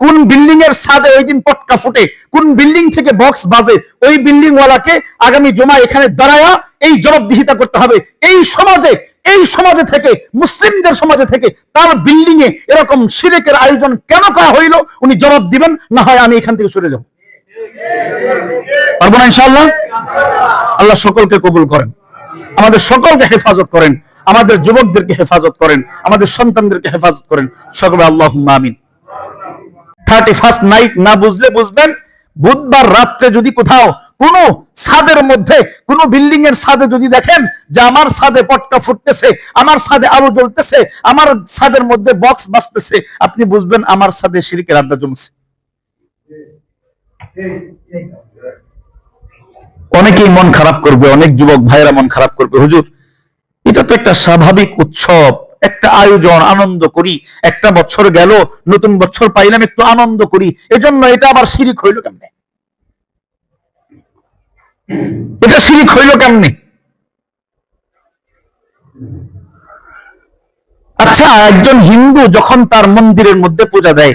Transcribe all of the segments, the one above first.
কোন বিল্ডিং এর ছাদে ওই দিন পটকা ফুটে, কোন বিল্ডিং থেকে বক্স বাজে, ওই বিল্ডিং ওয়ালাকে আগামী জমা এখানে দাঁড়ায়া এই জবাবদিহিতা করতে হবে। এই সমাজে থেকে, মুসলিমদের সমাজে থেকে তার বিল্ডিং এ এরকম শিরকের আয়োজন কেন করা হইল উনি জবাব দিবেন, না হয় আমি এখান থেকে সরে যাব। পারবো না ইনশাআল্লাহ? আল্লাহ সকলকে কবুল করেন, আমাদের সকলকে হেফাজত করেন, আমাদের যুবকদেরকে হেফাজত করেন, আমাদের সন্তানদেরকে হেফাজত করেন, সকলে আল্লাহুম্মা আমিন। 31st নাইট না বুঝলে বুঝবেন, বুধবার রাত্রে যদি কোথাও কোন ছাদের মধ্যে, কোন বিল্ডিং এর ছাদে যদি দেখেন যে আমার ছাদে পটকা ফুটতেছে, আমার ছাদে আলো জ্বলতেছে, আমার ছাদের মধ্যে বক্স বাজতেছে, আপনি বুঝবেন আমার ছাদে শিরকের আড্ডা জমছে। অনেকেই মন খারাপ করবে, অনেক যুবক ভাইরা মন খারাপ করবে, হুজুর এটা তো একটা স্বাভাবিক উৎসব, একটা আয়োজন, আনন্দ করি, একটা বছর গেল, নতুন বছর পাইলাম, একটু আনন্দ করি, এজন্য এটা আবার শিরিক হইল কেমনে? এটা শিরিক হইল কেমনে? আচ্ছা, একজন হিন্দু যখন তার মন্দিরের মধ্যে পূজা দেয়,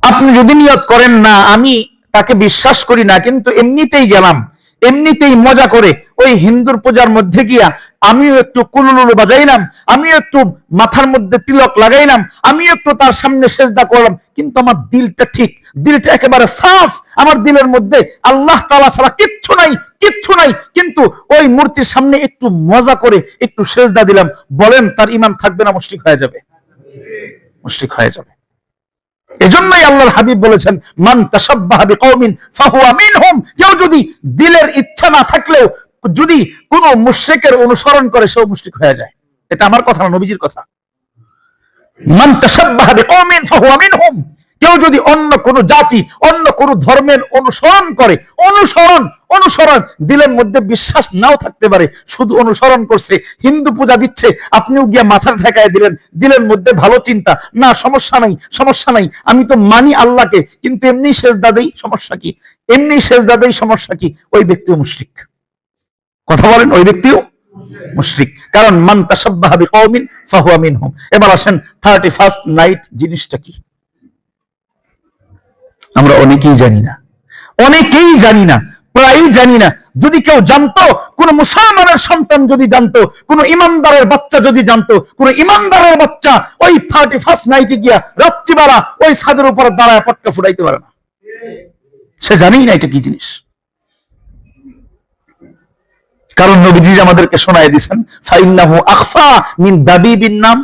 আপনি যদি নিয়ত করেন না আমি তাকে বিশ্বাস করি না, কিন্তু এমনিতেই গেলাম, এমনিতেই মজা করে ওই হিন্দুর পূজার মধ্যে গিয়া আমিও একটু কুলুলুলু বাজাইলাম, আমিও একটু মাথার মধ্যে তিলক লাগাইলাম, আমিও একটু তার সামনে সেজদা করলাম, কিন্তু আমার দিলটা ঠিক, দিলটা একেবারে সাফ, আমার দিলের মধ্যে আল্লাহ তাআলা ছাড়া কিচ্ছু নাই, কিচ্ছু নাই, কিন্তু ওই মূর্তির সামনে একটু মজা করে একটু সেজদা দিলাম, বলেন তার ঈমান থাকবে না মুশরিক হয়ে যাবে? মুশরিক হয়ে যাবে। এজন্যই আল্লাহর হাবিব বলেছেন, মান তাশাব্বাহা বিকওমিন ফাহুয়া মিনহুম। কেউ যদি দিলের ইচ্ছা না থাকলেও যদি কোন মুশরিকের অনুসরণ করে, সেও মুশরিক হয়ে যায়। এটা আমার কথা না, নবীজির কথা। মান তাশাব্বাহা বিকওমিন ফাহুয়া মিনহুম। কেউ যদি অন্য কোন জাতি, অন্য কোন ধর্মের অনুসরণ করে, অনুসরণ দিলের মধ্যে বিশ্বাস নাও থাকতে পারে, শুধু অনুসরণ করছে, হিন্দু পূজা দিচ্ছে, আপনিও গিয়া মাথার ঠেকায় দিলেন, দিলের মধ্যে ভালো চিন্তা, না সমস্যা নাই, আমি তো মানি আল্লাহকে, কিন্তু এমনি সেজদা দেই, সমস্যা কি? এমনি সেজদা দেই, সমস্যা কি? ওই ব্যক্তিও মুশরিক। কথা বলেন, ওই ব্যক্তিও মুশরিক, কারণ মান তাশাব্বাহা বিকওমিন ফাহুয়া মিনহুম। এবার আসেন 31st নাইট জিনিসটা কি? আমরা অনেকেই জানি না, প্রায়ই জানি না। যদি কেউ জানতো, কোন মুসলমানের সন্তান যদি জানতো, কোন ইমানদারের বাচ্চা যদি জানতো, কোন ইমানদারের বাচ্চা ওই 31st নাইটে গিয়া রাত্রিবেলা ওই ছাদের উপর দাঁড়ায় পটকা ফুটাইতে পারে না, সে জানেই না এটা কি জিনিস। কারণ নবীজি আমাদেরকে শোনায় দিয়েছেন, ফাইন্নাহু আখফা মিন দাবিবিন নাম।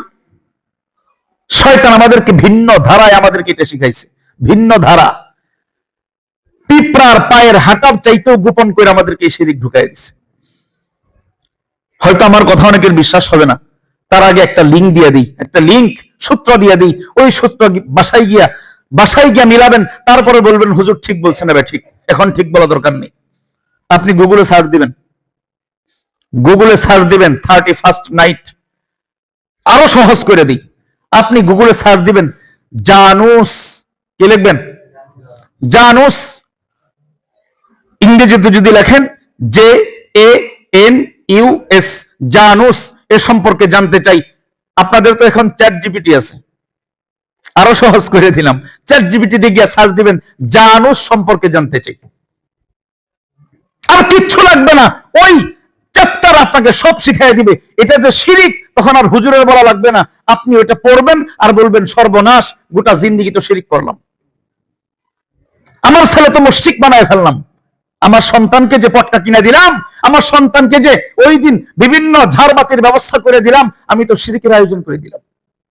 শয়তান আমাদেরকে ভিন্ন ধারায় আমাদেরকে এটা শিখাইছে, ভিন্ন ধারা, পিঁপড়ার পায়ের হাঁটার চাইতেও গোপন করে আমাদেরকে শিরিক ঢুকাই দিচ্ছে। হয়তো আমার কথা অনেকের বিশ্বাস হবে না, তার আগে একটা লিঙ্ক দিয়ে দিই, একটা লিঙ্ক সূত্র দিয়ে দিই, ওই সূত্র বাসায় গিয়া মিলাবেন, তারপরে বলবেন হুজুর ঠিক বলছেন, না ঠিক, এখন ঠিক বলা দরকার নেই। আপনি গুগলে সার্চ দিবেন 31st নাইট, আরো সহজ করে দিই, আপনি গুগলে সার্চ দিবেন জানুস, কি লিখবেন? জানুস, ইংরেজিতে যদি লেখেন JANUS, জানুস, এ সম্পর্কে জানতে চাই। আপনাদের তো এখন চ্যাট জিপিটি আছে, আরো সহজ করে দিলাম, চ্যাট জিপিটি দিয়ে গিয়ে সার্চ দিবেন জানুস সম্পর্কে জানতে চাই, আর কিচ্ছু লাগবে না, ওই চ্যাপ্টার আপনাকে সব শিখিয়ে দিবে। এটা যে শিরিক, তখন আর হুজুরের বলা লাগবে না, আপনি ওটা পড়বেন আর বলবেন সর্বনাশ, গোটা জিন্দেগি তো শিরিক করলাম, আমার ছেলে তো মুশরিক বানায় ফেললাম, আমার সন্তানকে যে পটকা কিনে দিলাম, আমার সন্তানকে যে ওই দিন বিভিন্ন ঝাড়বাতির ব্যবস্থা করে দিলাম, আমি তো শিরকের আয়োজন করে দিলাম।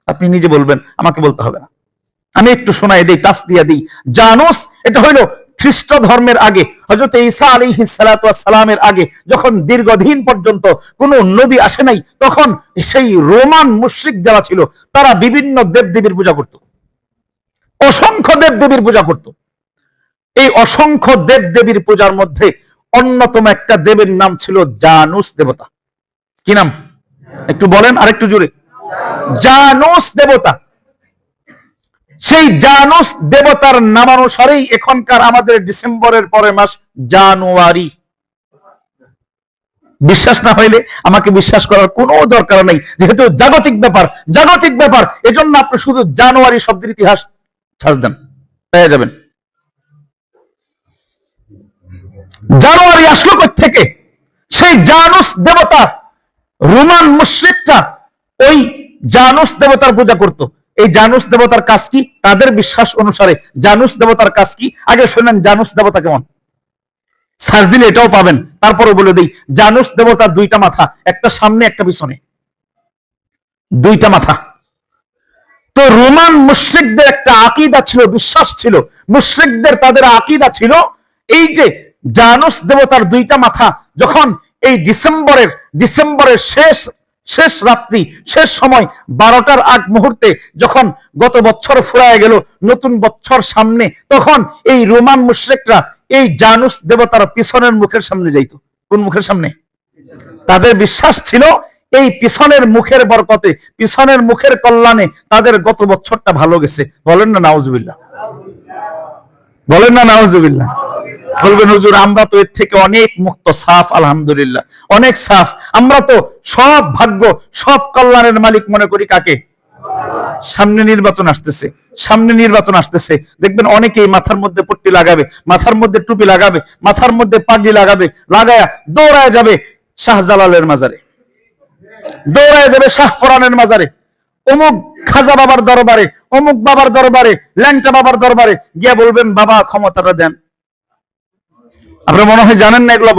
আপনি নিজে বলবেন, আমাকে বলতে হবে না, আমি একটু শোনাই দেই, টাচ দিয়ে দিই। জানুস, এটা হইল খ্রিস্ট ধর্মের আগে, হযরত ঈসা আলাইহিস সালাতু ওয়াস সালামের আগে, যখন দীর্ঘদিন পর্যন্ত কোন নবী আসে নাই, তখন সেই রোমান মুশরিক যারা ছিল, তারা বিভিন্ন দেবদেবীর পূজা করত, অসংখ্য দেবদেবীর পূজা করত। এই অসংখ্য দেবদেবীর পূজার মধ্যে অন্যতম একটা দেবীর নাম ছিল জানুস দেবতা। কি নাম? একটু বলেন, আরেকটু জোরে। জানুস দেবতা। সেই জানুস দেবতার নামানুসারেই এখনকার আমাদের ডিসেম্বরের পরের মাস জানুয়ারি। বিশ্বাস না হইলে আমাকে বিশ্বাস করার কোনো দরকার নেই, যেহেতু জাগতিক ব্যাপার, এজন্য আপনি শুধু জানুয়ারি শব্দের ইতিহাস সার্চ দেন, পেয়ে যাবেন। জানুয়ারি আসলো থেকে সেই জানুস দেবতা, রোমান মুশরিকরা ওই জানুস দেবতার পূজা করত। এই জানুস দেবতার কাজ কি? তাদের বিশ্বাস অনুসারে জানুস দেবতার কাজ কি? আগে শুনেন জানুস দেবতা কেমন, সার্চ দিলে এটাও পাবেন। তারপরে বলে দেই, জানুস দেবতার দুইটা মাথা, একটা সামনে একটা পিছনে, দুইটা মাথা। তো রোমান মুশরিকদের একটা আকীদা ছিল, বিশ্বাস ছিল, মুশরিকদের তাদের আকীদা ছিল এই যে জানুস দেবতার দুইটা মাথা যখন এই ডিসেম্বরের শেষ রাত্রি, শেষ সময় 12টার আগ মুহূর্তে যখন গত বছর ফুরায় গেল, নতুন বছর সামনে, তখন এই রোমান মুশরিকরা এই জানুস দেবতার পিছনের মুখের সামনে যাইতো। কোন মুখের সামনে? তাদের বিশ্বাস ছিল এই পিছনের মুখের বরকতে, পিছনের মুখের কল্যাণে তাদের গত বছরটা ভালো গেছে। বলেন না নাউজুবিল্লাহ, বলেন না নাউজুবিল্লাহ। বলবেন হুজুর আমরা তো এর থেকে অনেক মুক্ত, সাফ, আলহামদুলিল্লাহ অনেক সাফ। আমরা তো সব ভাগ্য, সব কল্যাণের মালিক মনে করি কাকে? সামনে নির্বাচন আসতেছে, সামনে নির্বাচন আসতেছে, দেখবেন অনেকেই মাথার মধ্যে পট্টি লাগাবে, মাথার মধ্যে টুপি লাগাবে, মাথার মধ্যে পাগড়ি লাগাবে, লাগায়া দৌড়ায় যাবে শাহজালালের মাজারে, দৌড়ায় যাবে শাহপরানের মাজারে, অমুক খাজা বাবার দরবারে, অমুক বাবার দরবারে, ল্যাংটা বাবার দরবারে গিয়ে বলবেন বাবা ক্ষমতাটা দেন। আপনারা মনে হয় জানেন না এগুলো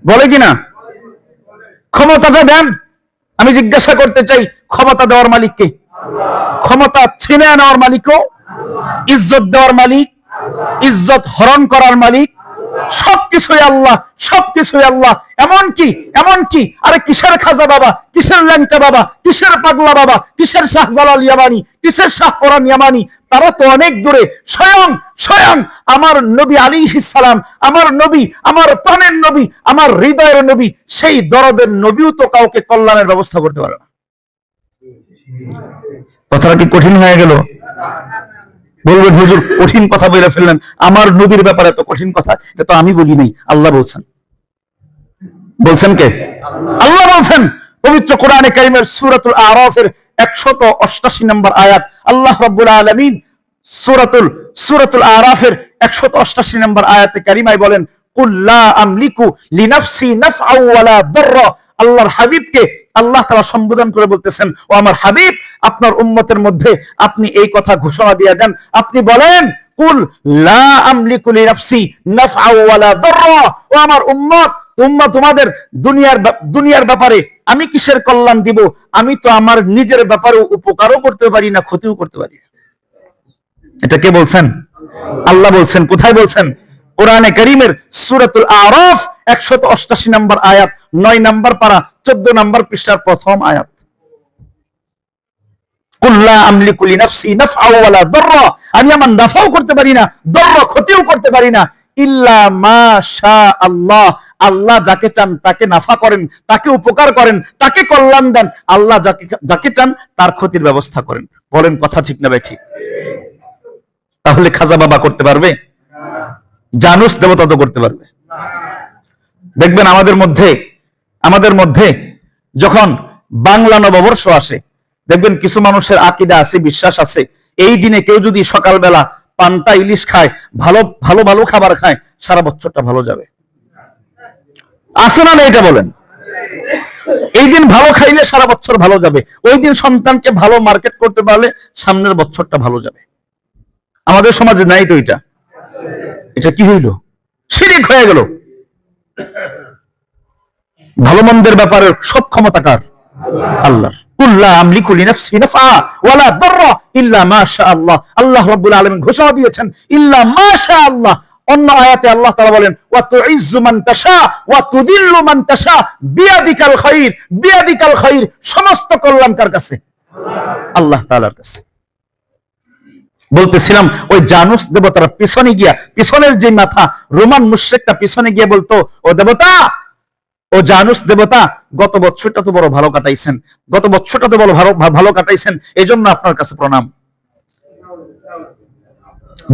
বলে কিনা? ক্ষমতাটা দেন। আমি জিজ্ঞাসা করতে চাই, ক্ষমতা দেওয়ার মালিক কে? ক্ষমতা ছিনে নেওয়ার মালিকও, ইজ্জত দেওয়ার মালিক, ইজ্জত হরণ করার মালিক, সবকিছুই আল্লাহ, সবকিছুই আল্লাহ। এমনকি আরে কিসের খাজা বাবা, কিসের ল্যাংটা বাবা, কিসের পাগলা বাবা, কিসের শাহজালাল ইয়ামানি, কিসের শাহপরান ইয়ামানি, তারা তো অনেক দূরে। স্বয়ং আমার নবী আলাইহিস সালাম, আমার নবী, আমার প্রাণের নবী, আমার হৃদয়ের নবী, সেই দরদের নবীও তো কাউকে কল্যাণের ব্যবস্থা করতে পারে না। কথাটা কি কঠিন হয়ে গেল? বলবেন হুজুর কঠিন কথা বলে ফেললেন, আমার নবীর ব্যাপারে তো কঠিন কথা, এটা তো আমি বলি নাই, আল্লাহ বলছেন। বলছেন কে? আল্লাহ বলছেন পবিত্র কোরআনে কারীমের সূরাতুল আরাফের 188 নম্বর আয়াত। আল্লাহ রাব্বুল আলামিন সূরাতুল আরাফের 188 নম্বর আয়াতে কারিমায় বলেন, কুল লা আমলিকু লিনাফসি নাফআ ওয়ালা দাররা। আল্লাহর হাবিবকে আল্লাহ তাআলা সম্বোধন করে বলতেছেন, ও আমার হাবিব, আপনার উম্মতের মধ্যে আপনি এই কথা ঘোষণা দিয়ে দেন, আপনি বলেন কুল লা আমলিকু লিনাফসি নাফআ ওয়ালা দাররা। ও আমার উম্মত, তোমরা তোমাদের দুনিয়ার ব্যাপারে আমি কিসের কল্যাণ দিব? আমি তো আমার নিজের ব্যাপারে উপকারও করতে পারি না, ক্ষতিও করতে পারি না। এটা কে বলছেন? আল্লাহ বলছেন। কোথায় বলছেন? কোরআনে কারীমের সূরাতুল আরাফ 188 নম্বর আয়াত, 9 নম্বর পারা, 14 নম্বর পৃষ্ঠার প্রথম আয়াত। কুল লা আমলিকু লিনাফসি নাফআ ওয়ালা দাররা, আমি আমার নাফাও করতে পারি না, দররা ক্ষতিও করতে পারি না, ইল্লা মা শা আল্লাহ। আল্লাহ যাকে চান তাকে নাফা করেন, তাকে উপকার করেন, তাকে কল্যাণ দেন। আল্লাহ যাকে চান তার ক্ষতির ব্যবস্থা করেন। বলেন কথা ঠিক না ঠিক? তাহলে খাজা বাবা করতে পারবে? জানুস দেবতা তো করতে পারবে? দেখবেন আমাদের মধ্যে যখন বাংলা নববর্ষ আসে, দেখবেন কিছু মানুষের আকীদা আছে, বিশ্বাস আছে, এই দিনে কেউ যদি সকালবেলা পান্তা ইলিশ খায়, ভালো খাবার খায়, সারা বছরটা ভালো যাবে। আছে না? এটা বলেন। এই দিন ভালো খাইলে সারা বছর ভালো যাবে। ওই দিন সন্তানকে ভালো মার্কেট করতে পারলে সামনের বছরটা ভালো যাবে। আমাদের সমাজে নাই তো এটা। এটা কি হইল? শিরক হয়ে গেল। ভালো মন্দের ব্যাপারে সব ক্ষমতা কার? আল্লাহর। কুল লা আমলিকু লিনাফসি নাফআ ওয়ালা দাররা ইল্লা মা শা আল্লাহ। আল্লাহ রাব্বুল আলামিন ঘোষণা দিয়েছেন ইল্লা মা শা আল্লাহ। অন্য আয়াতে আল্লাহ তাআলা বলেন, ওয়া তুইজ্জু মান তাশা ওয়া তুযিল্লু মান তাশা বিয়াদিকাল খায়র। বিয়াদিকাল খায়র, সমস্ত কল্যাণ কার কাছে? আল্লাহ তাআলার কাছে। বলতেছিলাম ওই জানুস দেবতার পিছনে গিয়া, পিছনের যে মাথা, রোমান মুশরিকটা পিছনে গিয়ে বলতো, ও দেবতা, ও জানুস দেবতা, গত বছরটা তো বড় ভালো কাটাইছেন, গত বছরটা তো বড় ভালো কাটাইছেন, এই জন্য আপনার কাছে প্রণাম।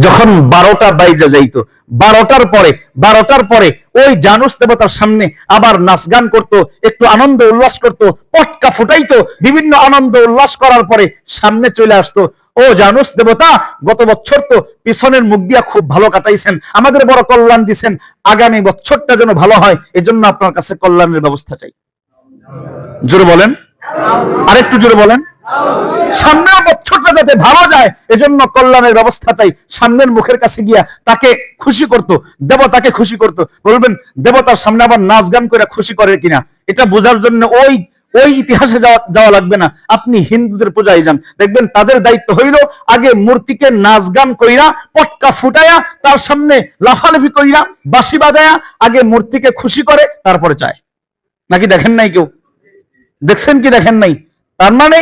যখন 12টা বাইজা যাইতো, 12টার পরে ওই জানুস দেবতার সামনে আবার নাচ গান করতো, একটু আনন্দ উল্লাস করতো, পটকা ফুটাইতো, বিভিন্ন আনন্দ উল্লাস করার পরে সামনে চলে আসতো, ও জানুস দেবতা, গত বছর তো পিছনের মুখ দিয়া খুব ভালো কাটাইছেন, আমাদের বড় কল্যাণ দিছেন, আগামী বছরটা যেন ভালো হয়, এজন্য আপনার কাছে কল্যাণের ব্যবস্থা চাই। জোরে বলেন, আরেকটু জোরে বলেন। সামনের বছরটা যাতে ভালো যায় এজন্য কল্যাণের ব্যবস্থা চাই। সামনের মুখের কাছে গিয়া তাকে খুশি করতো, দেবতাকে খুশি করতো। বলবেন দেবতার সামনে আবার নাচ গান করে খুশি করে কিনা, এটা বোঝার জন্য ওই ইতিহাসে যাওয়া লাগবে না, আপনি হিন্দুদের পূজায় যান, দেখবেন তাদের দায়িত্ব হইল আগে মূর্তিকে নাচ গান কইরা, পটকা ফুটায়া, তার সামনে লাফালাফি কইরা, বাঁশি বাজায়া আগে মূর্তিকে খুশি করে, তারপরে চায়। নাকি দেখেন নাই কেউ? দেখছেন কি দেখেন নাই? তার মানে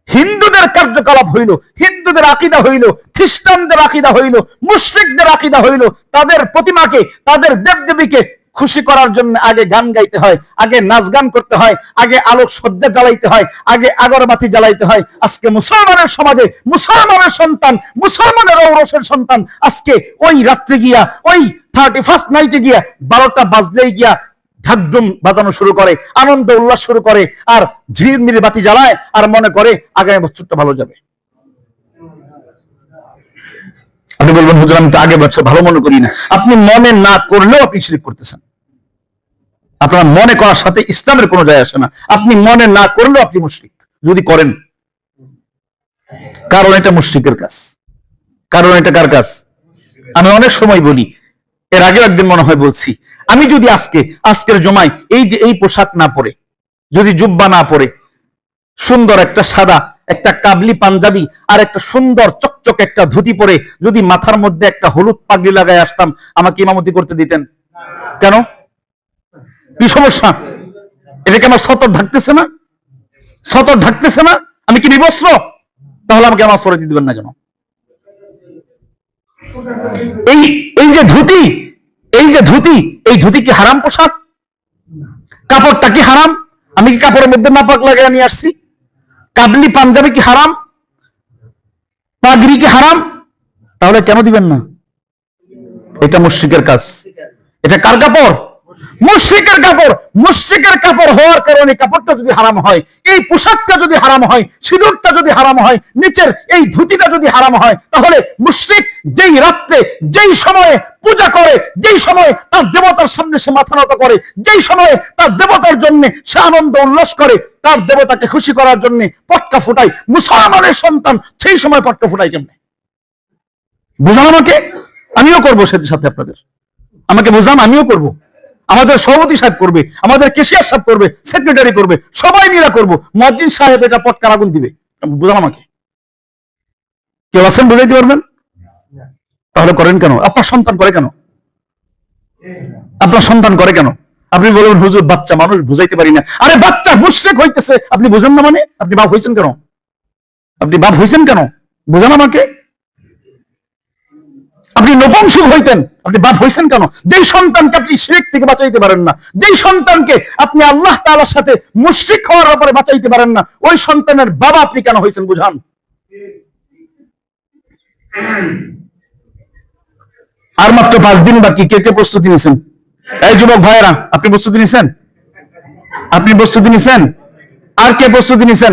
হিন্দুদের কার্যকলাপ হইল, হিন্দুদের আকীদা হইল, খ্রিস্টানদের আকীদা হইল, মুশরিকদের আকীদা হইল, তাদের প্রতিমাকে, তাদের দেবদেবীকে খুশি করার জন্য আগে গান গাইতে হয়, আগে নাচ গান করতে হয়, আগে আলোক সজ্জা জ্বালাইতে হয়, আগে আগরবাতি জ্বালাইতে হয়। আজকে মুসলমানের সমাজে মুসলমানের সন্তান, মুসলমানের ঔরসের সন্তান আজকে ওই রাত্রে গিয়া, ওই 31st নাইটে গিয়া 12টা বাজলেই গিয়া ঢাকঢুম বাজানো শুরু করে, আনন্দ উল্লাস শুরু করে, আর ঝিরমিরি বাতি জ্বালায়, আর মনে করে আগামী বছরটা ভালো যাবে। আপনি বলবেন হুজুর আমি তো আগে বছর ভালো মনে করি না। আপনি মনে না করলেও আপনি শিরক করতেছেন। আপনার মনে করার সাথে ইসলামের কোনো যায় আসে না। আপনি মনে না করলেও আপনি মুশরিক যদি করেন, কারণ এটা মুশরিকের কাজ। কারণ এটা কার কাজ? আমি অনেক সময় বলি, এর আগেও একদিন মনে হয় বলছি, আমি যদি আজকের জমায় এই যে এই পোশাক না পরে, যদি জুব্বা না পরে, সুন্দর একটা সাদা একটা কাবলি পাঞ্জাবি আর একটা সুন্দর চকচক একটা ধুতি পরে যদি মাথার মধ্যে একটা হলুদ পাগড়ি লাগায় আসতাম, আমাকে ইমামতি করতে দিতেন? কেন? কি সমস্যা? এটাকে আমার সতর ঢাকতেছে না? সতর ঢাকতেছে না? আমি কি বিবস্ত্র? তাহলে আমাকে নামাজ পড়ে দিবেন না কেন? এই যে ধুতি, এই ধুতি কি হারাম পোশাক? কাপড়টা কি হারাম? আমি কি কাপড়ের মধ্যে নাপাক লাগাই নিয়ে আসছি? কাবলি পাঞ্জাবি কি হারাম? পাগড়ি কি হারাম? তাহলে কেন দিবেন না? এটা মুশরিকের কাজ। এটা কার কাপড়? মুশরিকের কাপড়। মুশরিকের কাপড় হওয়ার কারণে কাপড়টা যদি হারাম হয়, এই পোশাকটা যদি হারাম হয়, সিঁদুরটা যদি হারাম হয়, নিচের এই ধুতিটা যদি হারাম হয়, তাহলে মুশরিক যেই রাত্রে, যেই সময়ে পূজা করে, যেই সময়ে তার দেবতার সামনে সে মাথা নত করে, যেই সময়ে তার দেবতার জন্য সে আনন্দ উল্লাস করে, তার দেবতাকে খুশি করার জন্য পটকা ফুটায়, মুসলমানের সন্তান সেই সময় পটকা ফুটায় কেমনে? বুঝান আমাকে, আমিও করবো সাথে আপনাদের। আমাকে বুঝান, আমিও করব। আমাদের সভাপতি সাহেব করবে, আমাদের কেশিয়ার সাহেব করবে, সেক্রেটারি করবে, সবাই মিলে করবো। মুয়াজ্জিন সাহেব এটা পটকার আগুন দিবে। বুঝান আমাকে। কেউ আছেন বুঝাইতে পারবেন? তাহলে করেন কেন? আপনার সন্তান করে কেন? আপনার সন্তান করে কেন? আপনি বলবেন হুজুর বাচ্চা মানুষ, বুঝাইতে পারি না। আরে বাচ্চা মুশরিক হইতেছে, আপনি বুঝেন না মানে? আপনি বাপ হইছেন কেন? আপনি বাপ হইছেন কেন? বুঝান আমাকে। আপনি নপুংসক হইতেন, আপনি বাপ হইছেন কেন? যেই সন্তানকে আপনি শিরক থেকে বাঁচাইতে পারেন না, যেই সন্তানকে আপনি আল্লাহ তাআলার সাথে মুশরিক হওয়ার ব্যাপারে বাঁচাইতে পারেন না, ওই সন্তানের বাবা আপনি কেন হইছেন? বুঝান। আর মাত্র 5 দিন বাকি। কে কে প্রস্তুতি নিছেন? এই যুবক ভাইয়েরা, আপনি প্রস্তুতি নিছেন? আপনি প্রস্তুতি নিছেন? আর কে প্রস্তুতি নিছেন?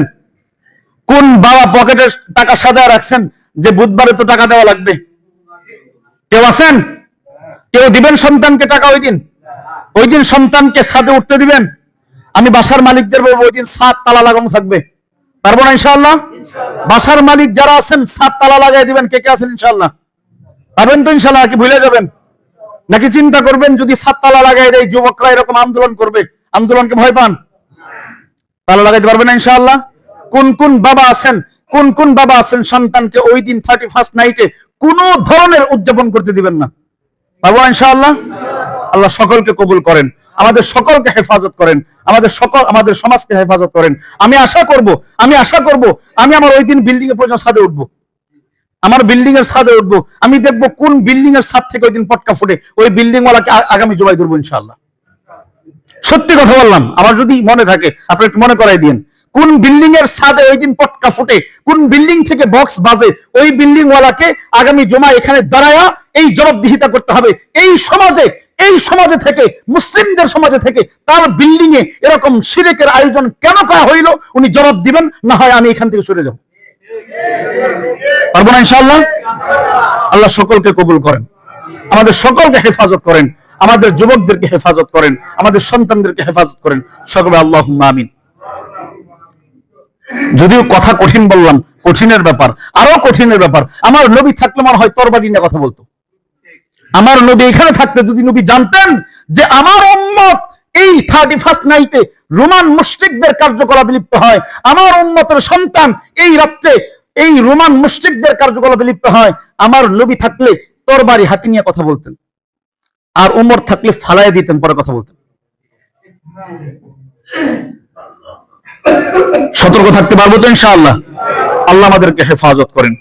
কোন বাবা পকেটে টাকা সাজায় রাখছেন যে বুধবারে তো টাকা দেওয়া লাগবে? কেউ আছেন? কেউ দিবেন সন্তানকে টাকা ওই দিন? ওই দিন সন্তানকে ছাদে উঠতে দিবেন? আমি বাসার মালিকদের বলবো ওই দিন ছাদ তালা লাগানো থাকবে। পারবো না ইনশাআল্লাহ? বাসার মালিক যারা আছেন ছাদ তালা লাগাই দিবেন। কে কে আছেন ইনশাআল্লাহ? পারবেন তো ইনশাআল্লাহ? কি ভুলে যাবেন নাকি চিন্তা করবেন যদি ছাদ তালা লাগাই দেয় যুবকরা এরকম আন্দোলন করবে? আন্দোলনকে ভয় পান? তালা লাগাইতে পারবেন না ইনশাআল্লাহ? কোন কোন বাবা আছেন, কোন বাবা আছেন সন্তানকে ওই দিন 31st নাইটে কোন ধরনের উদযাপন করতে দিবেন না? পারবো ইনশাআল্লাহ? আল্লাহ সকলকে কবুল করেন, আমাদের সকলকে হেফাজত করেন, আমাদের সমাজকে হেফাজত করেন। আমি আশা করব আমি আমার ওই দিন বিল্ডিং এর পর্যন্ত ছাদে উঠবো, আমার বিল্ডিং এর ছাদে উঠবো। আমি দেখবো কোন বিল্ডিং এর ছাদ থেকে ওই দিন পটকা ফুটে, ওই বিল্ডিং ওয়ালাকে আগামী জবাই করবো ইনশাআল্লাহ। সত্যি কথা বললাম। আমার যদি মনে থাকে আপনি একটু মনে করাই দিন, কোন বিল্ডিং এর ছাদে ওই দিন পটকা ফুটে, কোন বিল্ডিং থেকে বক্স বাজে, ওই বিল্ডিং ওয়ালাকে আগামী জুমা এখানে দাঁড়ায়া এই জবাবদিহিতা করতে হবে। এই সমাজে থেকে, মুসলিমদের সমাজে থেকে তার বিল্ডিং এ এরকম শিরকের আয়োজন কেন করা হইল উনি জবাব দিবেন, না হয় আমি এখান থেকে সরে যাব। পারবো না ইনশাআল্লাহ? আল্লাহ সকলকে কবুল করেন, আমাদের সকলকে হেফাজত করেন, আমাদের যুবকদেরকে হেফাজত করেন, আমাদের সন্তানদেরকে হেফাজত করেন, সকলে আল্লাহুম্মা আমিন। যদিও কথা কঠিন বললাম, কঠিনের ব্যাপার, আরো কঠিনের ব্যাপার। আমার নবী থাকলে মনে হয় তরবারি নিয়ে কথা বলতো। আমার নবী এখানে থাকতে যদি নবী জানতেন যে আমার উম্মত এই 31st নাইটে রোমান মুশরিকদের কার্যকলাপে লিপ্ত হয়, আমার উম্মতের সন্তান এই রাত্রে এই রোমান মুশরিকদের কার্যকলাপে লিপ্ত হয়, আমার নবী থাকলে তরবারি হাতে নিয়ে কথা বলতেন, আর উমর থাকলে ফালায় দিতেন, পরে কথা বলতেন। সতর্ক থাকতে পারবো তো ইনশাআল্লাহ? আল্লাহ আমাদেরকে হেফাজত করেন।